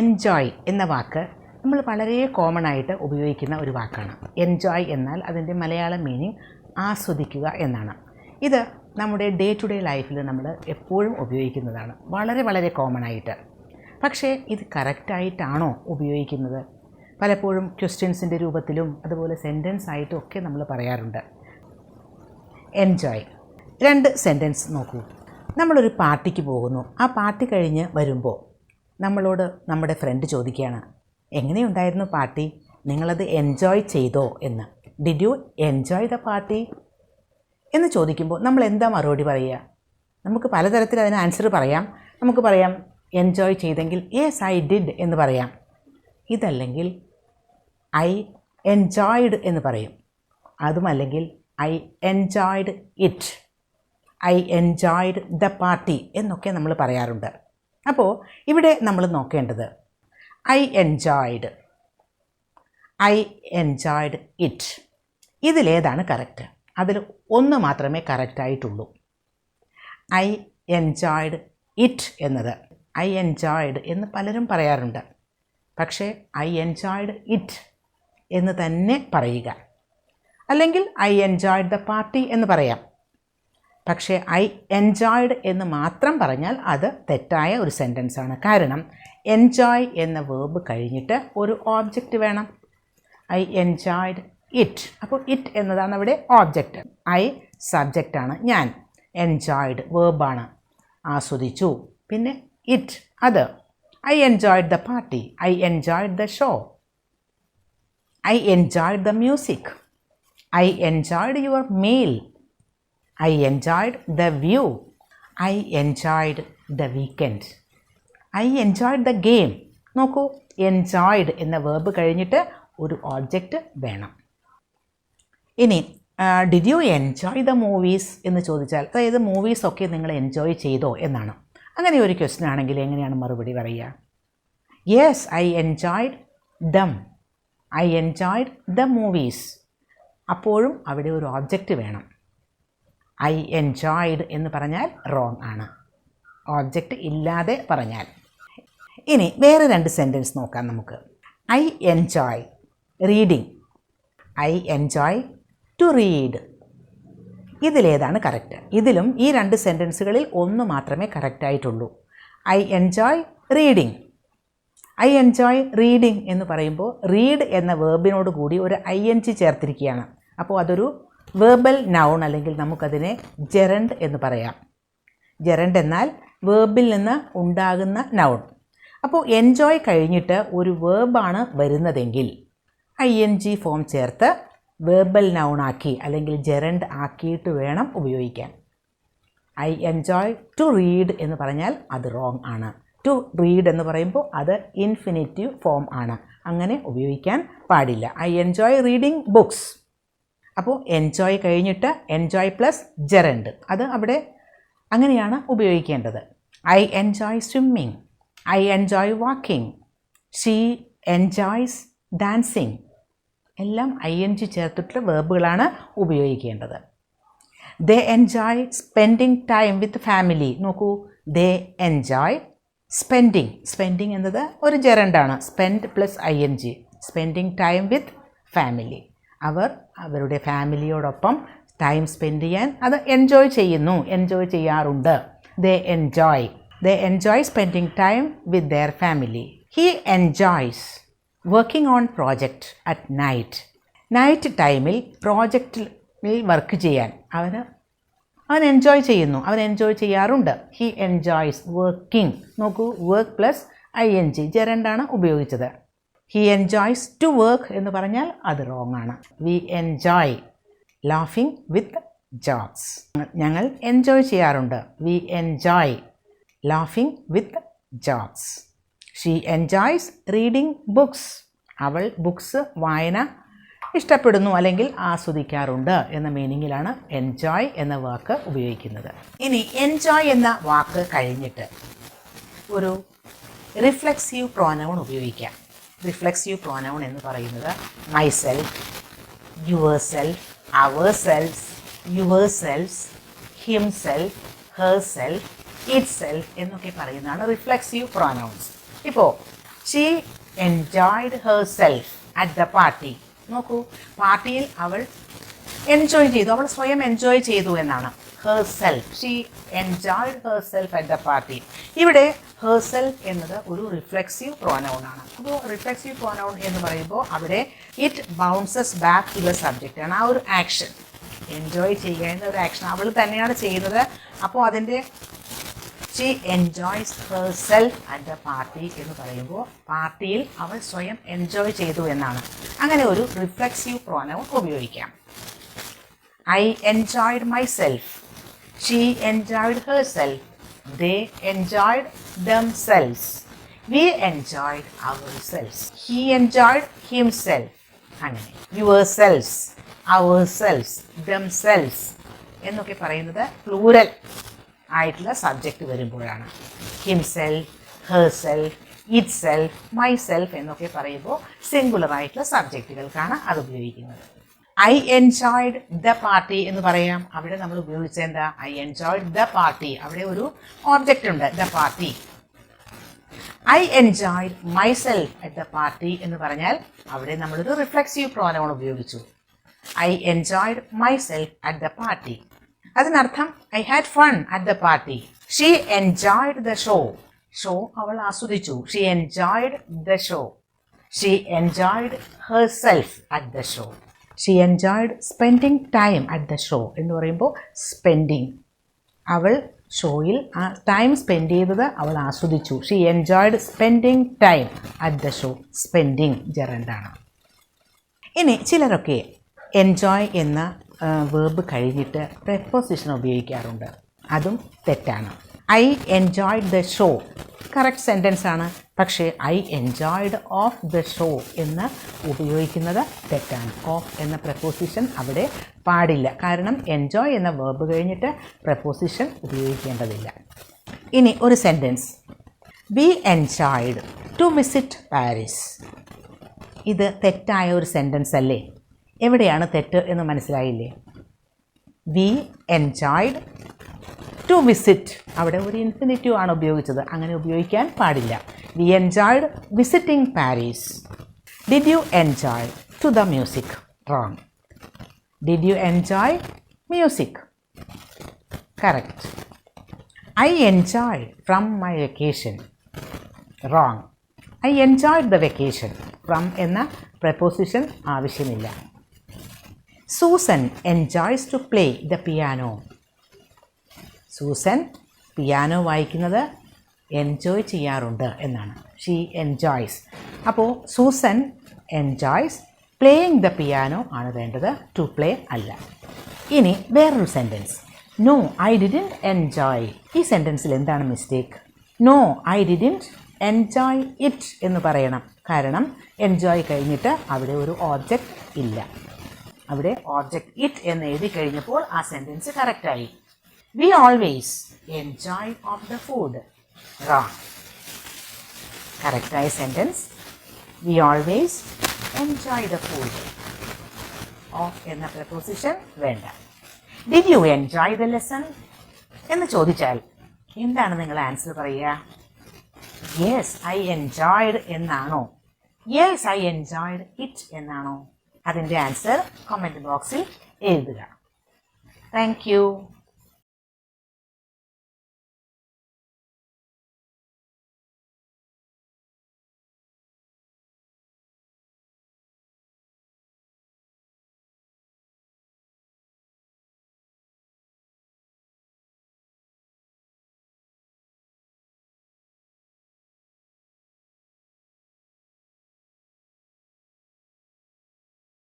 Enjoy എന്ന വാക്ക് നമ്മൾ വളരെ കോമൺ ആയിട്ട് ഉപയോഗിക്കുന്ന ഒരു വാക്കാണ്. എൻജോയ് എന്നാൽ അതിൻ്റെ മലയാളം മീനിങ് ആസ്വദിക്കുക എന്നാണ്. ഇത് നമ്മുടെ ഡേ ടു ഡേ ലൈഫിൽ നമ്മൾ എപ്പോഴും ഉപയോഗിക്കുന്നതാണ്, വളരെ വളരെ കോമൺ ആയിട്ട്. പക്ഷേ ഇത് കറക്റ്റായിട്ടാണോ ഉപയോഗിക്കുന്നത്? പലപ്പോഴും ക്വസ്റ്റ്യൻസിൻ്റെ രൂപത്തിലും അതുപോലെ സെൻറ്റൻസ് ആയിട്ടും ഒക്കെ നമ്മൾ പറയാറുണ്ട്. എൻജോയ് 2 സെൻറ്റൻസ് നോക്കൂ. നമ്മളൊരു പാർട്ടിക്ക് പോകുന്നു. ആ പാർട്ടി കഴിഞ്ഞ് വരുമ്പോൾ നമ്മളോട് നമ്മുടെ ഫ്രണ്ട് ചോദിക്കുകയാണ്, എങ്ങനെയുണ്ടായിരുന്നു പാർട്ടി? നിങ്ങളത് എൻജോയ് ചെയ്തോ എന്ന്. Did you enjoy the party എന്ന് ചോദിക്കുമ്പോൾ നമ്മൾ എന്താ മറുപടി പറയുക? നമുക്ക് പലതരത്തിൽ അതിന് ആൻസർ പറയാം. നമുക്ക് പറയാം എൻജോയ് ചെയ്തെങ്കിൽ യെസ് ഐ ഡിഡ് എന്ന് പറയാം. ഇതല്ലെങ്കിൽ ഐ എൻജോയ്ഡ് എന്ന് പറയും. അതുമല്ലെങ്കിൽ I enjoyed it, I enjoyed the party എന്നൊക്കെ നമ്മൾ പറയാറുണ്ട്. അപ്പോൾ ഇവിടെ നമ്മൾ നോക്കേണ്ടത് ഐ എൻജോയ്ഡ് ഇറ്റ്, ഇതിലേതാണ് കറക്റ്റ്? അതിൽ ഒന്ന് മാത്രമേ കറക്റ്റായിട്ടുള്ളൂ. ഐ എൻജോയ്ഡ് ഇറ്റ് എന്നത് ഐ എൻജോയ്ഡ് എന്ന് പലരും പറയാറുണ്ട്. പക്ഷേ ഐ എൻജോയ്ഡ് ഇറ്റ് എന്ന് തന്നെ പറയുക. അല്ലെങ്കിൽ ഐ എൻജോയ്ഡ് ദ പാർട്ടി എന്ന് പറയാം. പക്ഷേ ഐ എൻജോയ്ഡ് എന്ന് മാത്രം പറഞ്ഞാൽ അത് തെറ്റായ ഒരു സെൻറ്റൻസാണ്. കാരണം എൻജോയ് എന്ന വേർബ് കഴിഞ്ഞിട്ട് ഒരു ഓബ്ജക്റ്റ് വേണം. ഐ എൻജോയ്ഡ് ഇറ്റ്, അപ്പോൾ ഇറ്റ് എന്നതാണ് അവിടെ ഓബ്ജക്റ്റ്. ഐ സബ്ജക്റ്റാണ്, ഞാൻ. എൻജോയ്ഡ് വേർബാണ്, ആസ്വദിച്ചു. പിന്നെ ഇറ്റ് അത്. I enjoyed the party, I enjoyed the show, I enjoyed the music, I enjoyed your meal, I enjoyed the view, I enjoyed the weekend, I enjoyed the game. നോക്കൂ, enjoyed എന്ന verb കഴിഞ്ഞിട്ട് ഒരു object വേണം. ഇനി did you enjoy the movies എന്ന് ചോദിച്ചാൽ, അതായത് മൂവീസൊക്കെ നിങ്ങൾ എൻജോയ് ചെയ്തോ എന്നാണ്. അങ്ങനെ ഒരു ക്വസ്റ്റ്യൻ ആണെങ്കിൽ എങ്ങനെയാണ് മറുപടി പറയുക? Yes I enjoyed dum, I enjoyed the movies. അപ്പോഴും അവിടെ ഒരു ഓബ്ജക്റ്റ് വേണം. ഐ എൻജോയ്ഡ് എന്ന് പറഞ്ഞാൽ റോങ് ആണ്, ഓബ്ജക്റ്റ് ഇല്ലാതെ പറഞ്ഞാൽ. ഇനി വേറെ 2 സെൻറ്റൻസ് നോക്കാം നമുക്ക്. I enjoy reading, I enjoy to read. ഇതിലേതാണ് കറക്റ്റ്? ഇതിലും ഈ 2 സെൻറ്റൻസുകളിൽ ഒന്ന് മാത്രമേ കറക്റ്റായിട്ടുള്ളൂ. I enjoy reading. I enjoy reading എന്ന് പറയുമ്പോൾ റീഡ് എന്ന വേർബിനോട് കൂടി ഒരു ING ചേർത്തിരിക്കുകയാണ്. അപ്പോൾ അതൊരു വേർബൽ നൗൺ, അല്ലെങ്കിൽ നമുക്കതിനെ ജെറൻഡ് എന്ന് പറയാം. ജെറൻഡ് എന്നാൽ വേർബിൽ നിന്ന് ഉണ്ടാകുന്ന നൗൺ. അപ്പോൾ എൻജോയ് കഴിഞ്ഞിട്ട് ഒരു വേർബാണ് വരുന്നതെങ്കിൽ ING ഫോം ചേർത്ത് വേർബൽ നൗൺ ആക്കി അല്ലെങ്കിൽ ജെറൻഡ് ആക്കിയിട്ട് വേണം ഉപയോഗിക്കാൻ. ഐ എൻജോയ് ടു റീഡ് എന്ന് പറഞ്ഞാൽ അത് റോങ് ആണ്. ടു റീഡ് എന്ന് പറയുമ്പോൾ അത് ഇൻഫിനിറ്റീവ് ഫോം ആണ്, അങ്ങനെ ഉപയോഗിക്കാൻ പാടില്ല. I enjoy reading books. അപ്പോൾ എൻജോയ് കഴിഞ്ഞിട്ട് എൻജോയ് പ്ലസ് ജെറൻഡ്, അത് അവിടെ അങ്ങനെയാണ് ഉപയോഗിക്കേണ്ടത്. I enjoy swimming, I enjoy walking, she enjoys dancing. എല്ലാം ING ചേർത്തിട്ടുള്ള വേർബുകളാണ് ഉപയോഗിക്കേണ്ടത്. They enjoy spending time with family. നോക്കൂ, ദേ എൻജോയ് സ്പെൻഡിങ്. സ്പെൻഡിങ് എന്നത് ഒരു ജെറൻഡാണ്. Spend plus ING, spending time with family. അവർ അവരുടെ ഫാമിലിയോടൊപ്പം ടൈം സ്പെൻഡ് ചെയ്യാൻ അത് എൻജോയ് ചെയ്യുന്നു, എൻജോയ് ചെയ്യാറുണ്ട്. ദേ enjoy spending time with their family. He enjoys working on project at night. Night ടൈമിൽ പ്രോജക്റ്റിൽ വർക്ക് ചെയ്യാൻ അവൻ എൻജോയ് ചെയ്യുന്നു, അവൻ എൻജോയ് ചെയ്യാറുണ്ട്. He enjoys working. നോക്കൂ, വർക്ക് പ്ലസ് ING ജെറൻഡാണ് ഉപയോഗിച്ചത്. ഹി എൻജോയ്സ് ടു വർക്ക് എന്ന് പറഞ്ഞാൽ അത് റോങ് ആണ്. വി എൻജോയ് ലാഫിംഗ് വിത്ത് ജോക്സ്. ഞങ്ങൾ എൻജോയ് ചെയ്യാറുണ്ട്. V enjoy laughing with jokes. She enjoys reading books. അവൾ ബുക്സ് വായന ഇഷ്ടപ്പെടുന്നു അല്ലെങ്കിൽ ആസ്വദിക്കാറുണ്ട് എന്ന മീനിങ്ങിലാണ് എൻജോയ് എന്ന വാക്ക് ഉപയോഗിക്കുന്നത്. ഇനി എൻജോയ് എന്ന വാക്ക് കഴിഞ്ഞിട്ട് ഒരു റിഫ്ലെക്സീവ് പ്രോനൗൺ ഉപയോഗിക്കാം. റിഫ്ലെക്സീവ് പ്രോനൗൺ എന്ന് പറയുന്നത് myself, yourself, ourself, yourself, himself, herself, itself എന്നൊക്കെ പറയുന്നതാണ് റിഫ്ലെക്സീവ് പ്രോനൗൺസ്. ഇപ്പോൾ she enjoyed herself at the party. നോക്കൂ, പാർട്ടിയിൽ അവൾ എൻജോയ് ചെയ്തു, അവൾ സ്വയം എൻജോയ് ചെയ്തു എന്നാണ്. Herself, she enjoyed herself at the party. ഇവിടെ ഹെർസെൽഫ് എന്നത് ഒരു റിഫ്ലെക്സീവ് പ്രോനൗൺ ആണ്. അപ്പോൾ റിഫ്ലെക്സീവ് പ്രോനൗൺ എന്ന് പറയുമ്പോൾ അവിടെ it bounces back to the subject ആണ്. ആ ഒരു ആക്ഷൻ, എൻജോയ് ചെയ്യുക എന്ന ഒരു ആക്ഷൻ അവൾ തന്നെയാണ് ചെയ്യുന്നത്. അപ്പോൾ അതിൻ്റെ she enjoys herself at the party എന്ന് പറയുമ്പോൾ പാർട്ടിയിൽ അവൾ സ്വയം എൻജോയ് ചെയ്തു എന്നാണ്. അങ്ങനെ ഒരു റിഫ്ലെക്സീവ് പ്രോനൗൺ ഉപയോഗിക്കാം. I enjoyed myself, she enjoyed herself, they enjoyed themselves, we enjoyed ourselves, he enjoyed himself. അങ്ങനെ yourselves, ourselves, themselves എന്നൊക്കെ പറയുന്നത് പ്ലൂറൽ ആയിട്ടുള്ള സബ്ജക്റ്റ് വരുമ്പോഴാണ്. ഹിംസെൽഫ്, ഹെർസെൽഫ്, ഇറ്റ്സെൽഫ്, മൈസെൽഫ് എന്നൊക്കെ പറയുമ്പോൾ സിംഗുലർ ആയിട്ടുള്ള സബ്ജക്റ്റുകൾക്കാണ് അത് ഉപയോഗിക്കുന്നത്. ഐ എൻജോയ്ഡ് ദ പാർട്ടി എന്ന് പറയാം. അവിടെ നമ്മൾ ഉപയോഗിച്ചത് എന്താ? I enjoyed the party. അവിടെ ഒരു ഓബ്ജക്റ്റ് ഉണ്ട്, the party. I enjoyed myself at the party എന്ന് പറഞ്ഞാൽ അവിടെ നമ്മളൊരു റിഫ്ലെക്സീവ് പ്രോനൗൺ ഉപയോഗിച്ചു. I enjoyed myself at the party. അതിനർത്ഥം I had fun at the party. She enjoyed the show. Show അവൾ ആസ്വദിച്ചു. She enjoyed the show. She enjoyed herself at the show. She enjoyed spending time at the show എന്ന് പറയുമ്പോൾ spending, അവൾ ഷോയിൽ ആ time spend ചെയ്തത് അവൾ ആസ്വദിച്ചു. She enjoyed spending time at the show. Spending ജെറൻഡാണ്. ഇനി ചിലരൊക്കെ എൻജോയ് എന്ന വേർബ് കഴിഞ്ഞിട്ട് പ്രെപ്പോസിഷൻ ഉപയോഗിക്കാറുണ്ട്. അതും തെറ്റാണ്. I enjoyed the show correct sentence ആണ്. പക്ഷേ I enjoyed of the show എന്ന് ഉപയോഗിക്കുന്നത് തെറ്റാണ്. ഓഫ് എന്ന പ്രപ്പോസിഷൻ അവിടെ പാടില്ല. കാരണം എൻജോയ് എന്ന വേർബ് കഴിഞ്ഞിട്ട് പ്രപ്പോസിഷൻ ഉപയോഗിക്കേണ്ടതില്ല. ഇനി ഒരു sentence, we enjoyed to visit Paris. ഇത് തെറ്റായ ഒരു സെൻറ്റൻസ് അല്ലേ? എവിടെയാണ് തെറ്റ് എന്ന് മനസ്സിലായില്ലേ? വി എൻജോയ്ഡ് ടു വിസിറ്റ്, അവിടെ ഒരു ഇൻഫിനിറ്റീവ് ആണ് ഉപയോഗിച്ചത്. അങ്ങനെ ഉപയോഗിക്കാൻ പാടില്ല. We enjoyed visiting Paris. Did you enjoy to the music? Wrong. Did you enjoy music? Correct. I enjoy from my vacation. Wrong. I enjoyed the vacation. From എന്ന preposition ആവശ്യമില്ല. Susan enjoys to play the piano. Susan piano വായിക്കുന്നത് enjoy ചെയ്യാറുണ്ട് എന്നാണ്. She enjoys. അപ്പോൾ Susan enjoys playing the piano ആണ് വേണ്ടത്, to play അല്ല. ഇനി വേറൊരു sentence, no I didn't enjoy. ഈ സെൻറ്റൻസിൽ എന്താണ് mistake? No I didn't enjoy it എന്ന് പറയണം. കാരണം എൻജോയ് കഴിഞ്ഞിട്ട് അവിടെ ഒരു ഓബ്ജക്റ്റ് ഇല്ല. അവിടെ ഓബ്ജക്റ്റ് ഇറ്റ് എന്ന് എഴുതി കഴിഞ്ഞപ്പോൾ ആ സെൻറ്റൻസ് കറക്റ്റായി. We always enjoy of the food. Wrong. Correct sentence. We always enjoy the food. Of എന്ന preposition വേണ്ട. Did you enjoy the lesson? എന്ന് ചോദിച്ചാൽ എന്താണ് നിങ്ങൾ ആൻസർ പറയുക? Yes, I enjoyed എന്നാണോ? Yes, I enjoyed it എന്നാണോ? അതിൻ്റെ ആൻസർ കമൻറ്റ് ബോക്സിൽ എഴുതുക. Thank you.